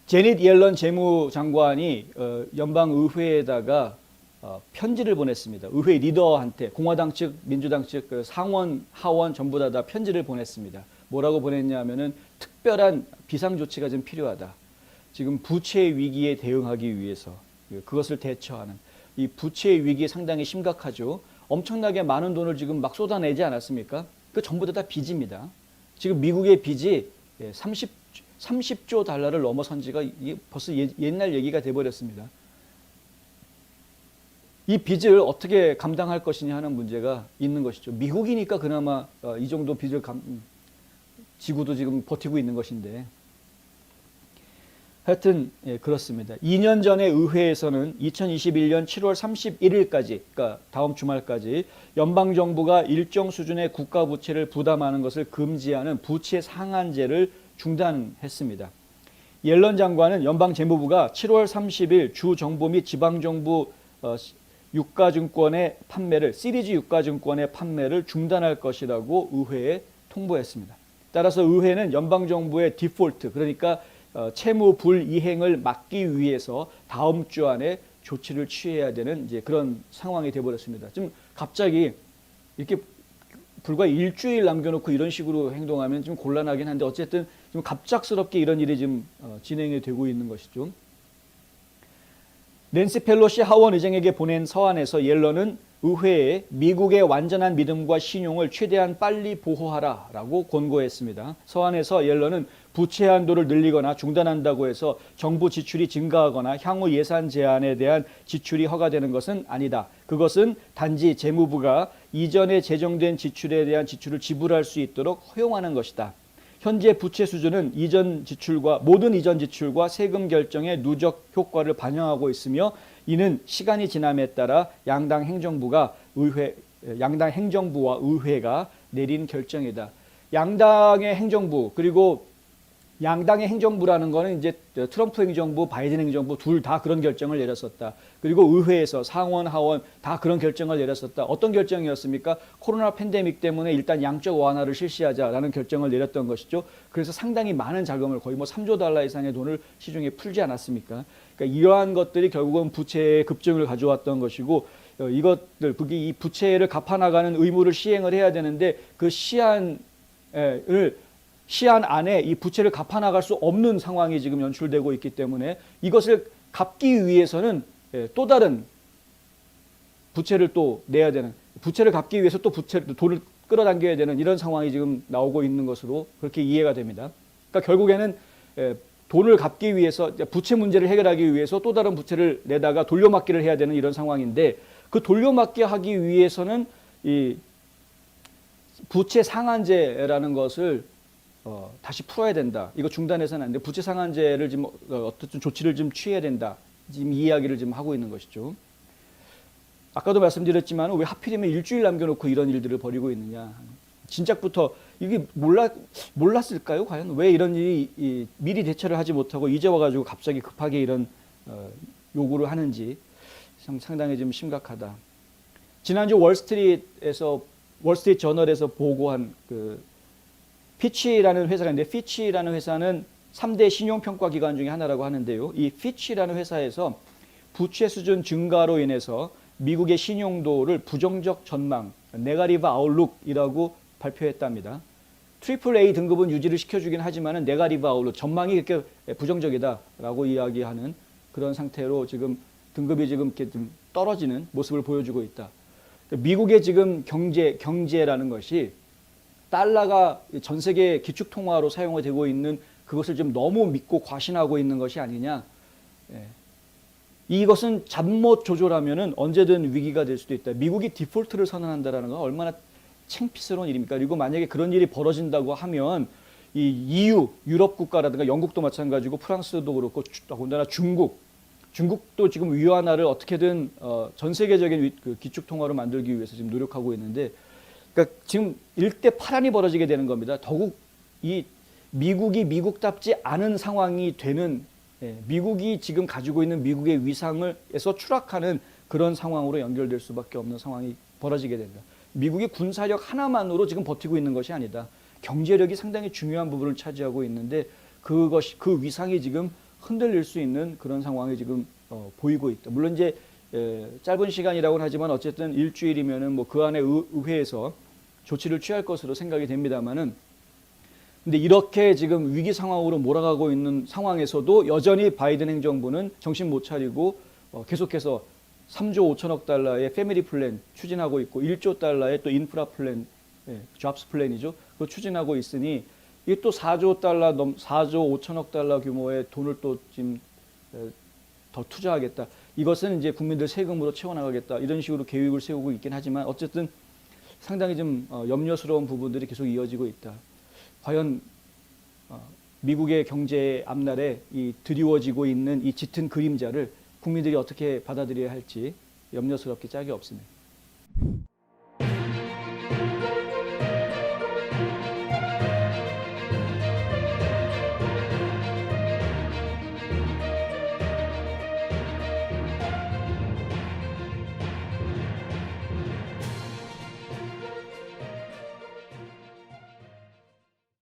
제닛 옐런 재무장관이 연방의회에다가 편지를 보냈습니다. 의회 리더한테 공화당 측, 민주당 측 상원, 하원 전부 다 편지를 보냈습니다. 뭐라고 보냈냐면은 특별한 비상조치가 좀 필요하다. 지금 부채 위기에 대응하기 위해서 그것을 대처하는 이 부채 위기 상당히 심각하죠. 엄청나게 많은 돈을 지금 막 쏟아내지 않았습니까? 그 전부 다 빚입니다. 지금 미국의 빚이 30조 달러를 넘어선 지가 벌써 옛날 얘기가 돼버렸습니다. 이 빚을 어떻게 감당할 것이냐 하는 문제가 있는 것이죠. 미국이니까 그나마 이 정도 빚을 지구도 지금 버티고 있는 것인데 하여튼 그렇습니다. 2년 전에 의회에서는 2021년 7월 31일까지 그러니까 다음 주말까지 연방정부가 일정 수준의 국가부채를 부담하는 것을 금지하는 부채 상한제를 중단했습니다. 옐런 장관은 연방재무부가 7월 30일 주정부 및 지방정부 유가증권의 판매를 시리즈 유가증권의 판매를 중단할 것이라고 의회에 통보했습니다. 따라서 의회는 연방정부의 디폴트 그러니까 채무 불이행을 막기 위해서 다음 주 안에 조치를 취해야 되는 이제 그런 상황이 되어버렸습니다. 좀 갑자기 이렇게 불과 일주일 남겨놓고 이런 식으로 행동하면 좀 곤란하긴 한데 어쨌든 좀 갑작스럽게 이런 일이 지금 진행이 되고 있는 것이죠. 낸시 펠로시 하원 의장에게 보낸 서한에서 옐런은 의회에 미국의 완전한 믿음과 신용을 최대한 빨리 보호하라라고 권고했습니다. 서한에서 옐런은 부채 한도를 늘리거나 중단한다고 해서 정부 지출이 증가하거나 향후 예산 제한에 대한 지출이 허가되는 것은 아니다. 그것은 단지 재무부가 이전에 제정된 지출에 대한 지출을 지불할 수 있도록 허용하는 것이다. 현재 부채 수준은 모든 이전 지출과 세금 결정의 누적 효과를 반영하고 있으며 이는 시간이 지남에 따라 양당 행정부와 의회가 내린 결정이다. 양당의 행정부 그리고 양당의 행정부라는 거는 이제 트럼프 행정부, 바이든 행정부 둘 다 그런 결정을 내렸었다. 그리고 의회에서 상원, 하원 다 그런 결정을 내렸었다. 어떤 결정이었습니까? 코로나 팬데믹 때문에 일단 양적 완화를 실시하자라는 결정을 내렸던 것이죠. 그래서 상당히 많은 자금을 거의 3조 달러 이상의 돈을 시중에 풀지 않았습니까? 그러니까 이러한 것들이 결국은 부채의 급증을 가져왔던 것이고 이 부채를 갚아나가는 의무를 시행을 해야 되는데 그 시한 안에 이 부채를 갚아나갈 수 없는 상황이 지금 연출되고 있기 때문에 이것을 갚기 위해서는 또 다른 부채를 또 내야 되는 부채를 갚기 위해서 또 돈을 끌어당겨야 되는 이런 상황이 지금 나오고 있는 것으로 그렇게 이해가 됩니다. 그러니까 결국에는 돈을 갚기 위해서 부채 문제를 해결하기 위해서 또 다른 부채를 내다가 돌려막기를 해야 되는 이런 상황인데 그 돌려막기 하기 위해서는 이 부채 상한제라는 것을 다시 풀어야 된다. 이거 중단해서는 안 돼. 부채 상한제를 지금 어떤 조치를 좀 취해야 된다. 지금 이야기를 지금 하고 있는 것이죠. 아까도 말씀드렸지만 왜 하필이면 일주일 남겨놓고 이런 일들을 벌이고 있느냐. 진작부터 이게 몰랐을까요? 과연 왜 이런 일이 미리 대처를 하지 못하고 이제 와가지고 갑자기 급하게 이런 요구를 하는지 상당히 좀 심각하다. 지난주 월스트리트 저널에서 보고한 피치라는 회사가 있는데 피치라는 회사는 3대 신용평가 기관 중에 하나라고 하는데요. 이 피치라는 회사에서 부채 수준 증가로 인해서 미국의 신용도를 부정적 전망, 네가티브 아웃룩이라고 발표했답니다. AAA 등급은 유지를 시켜주긴 하지만 네가티브 아웃룩, 전망이 그렇게 부정적이다라고 이야기하는 그런 상태로 지금 등급이 지금 이렇게 좀 떨어지는 모습을 보여주고 있다. 미국의 지금 경제라는 것이 달러가 전 세계 기축통화로 사용이 되고 있는 그것을 좀 너무 믿고 과신하고 있는 것이 아니냐. 이것은 잘못 조절하면 언제든 위기가 될 수도 있다. 미국이 디폴트를 선언한다는 건 얼마나 창피스러운 일입니까? 그리고 만약에 그런 일이 벌어진다고 하면 이 EU, 유럽 국가라든가 영국도 마찬가지고 프랑스도 그렇고 더군다나 중국도 지금 위안화를 어떻게든 전 세계적인 기축통화로 만들기 위해서 지금 노력하고 있는데 그러니까 지금 일대파란이 벌어지게 되는 겁니다. 더욱 이 미국이 미국답지 않은 상황이 되는 미국이 지금 가지고 있는 미국의 위상에서 추락하는 그런 상황으로 연결될 수밖에 없는 상황이 벌어지게 된다. 미국의 군사력 하나만으로 지금 버티고 있는 것이 아니다. 경제력이 상당히 중요한 부분을 차지하고 있는데 그 위상이 지금 흔들릴 수 있는 그런 상황이 지금 보이고 있다. 물론 이제 짧은 시간이라고는 하지만 어쨌든 일주일이면은 뭐 그 안에 의회에서 조치를 취할 것으로 생각이 됩니다만은, 근데 이렇게 지금 위기 상황으로 몰아가고 있는 상황에서도 여전히 바이든 행정부는 정신 못 차리고 계속해서 3조 5천억 달러의 패밀리 플랜 추진하고 있고 1조 달러의 또 인프라 플랜, 잡스 플랜이죠. 그거 추진하고 있으니 이게 또 4조 5천억 달러 규모의 돈을 또 지금 더 투자하겠다. 이것은 이제 국민들 세금으로 채워나가겠다. 이런 식으로 계획을 세우고 있긴 하지만 어쨌든 상당히 좀 염려스러운 부분들이 계속 이어지고 있다. 과연 미국의 경제 앞날에 이 드리워지고 있는 이 짙은 그림자를 국민들이 어떻게 받아들여야 할지 염려스럽기 짝이 없습니다.